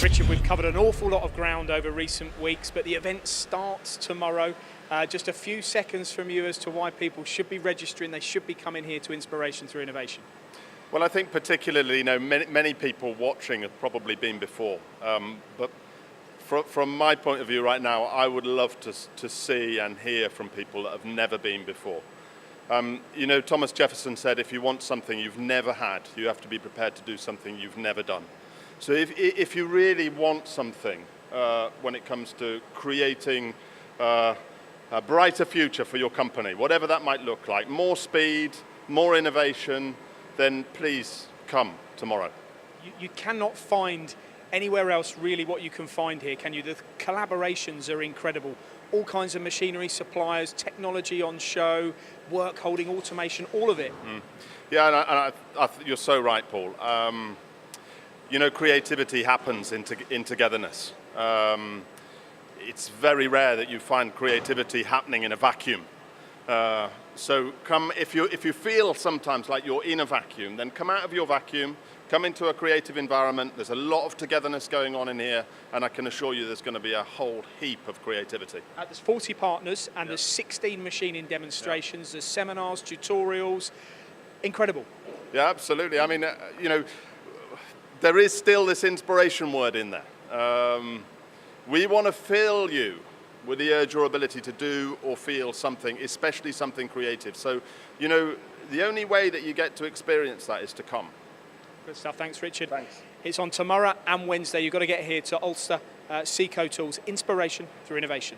Richard, we've covered an awful lot of ground over recent weeks, but the event starts tomorrow. Just a few seconds from you as to why people should be registering, they should be coming here to Inspiration Through Innovation. Well, I think particularly, many people watching have probably been before, but from my point of view right now, I would love to see and hear from people that have never been before. Thomas Jefferson said, if you want something you've never had, you have to be prepared to do something you've never done. So if you really want something when it comes to creating a brighter future for your company, whatever that might look like, more speed, more innovation, then please come tomorrow. You cannot find anywhere else really what you can find here, can you? The collaborations are incredible. All kinds of machinery suppliers, technology on show, work holding, automation, all of it. Yeah, and you're so right, Paul. Creativity happens in togetherness. It's very rare that you find creativity happening in a vacuum. So come, if you feel sometimes like you're in a vacuum, then come out of your vacuum, come into a creative environment. There's a lot of togetherness going on in here, and I can assure you there's going to be a whole heap of creativity. There's 40 partners, and there's 16 machining demonstrations, there's seminars, tutorials, incredible. Yeah, absolutely. I mean, there is still this inspiration word in there. We want to fill you with the urge or ability to do or feel something, especially something creative. So, the only way that you get to experience that is to come. Good stuff. Thanks, Richard. Thanks. It's on tomorrow and Wednesday. You've got to get here to Ulster Seco Tools, Inspiration Through Innovation.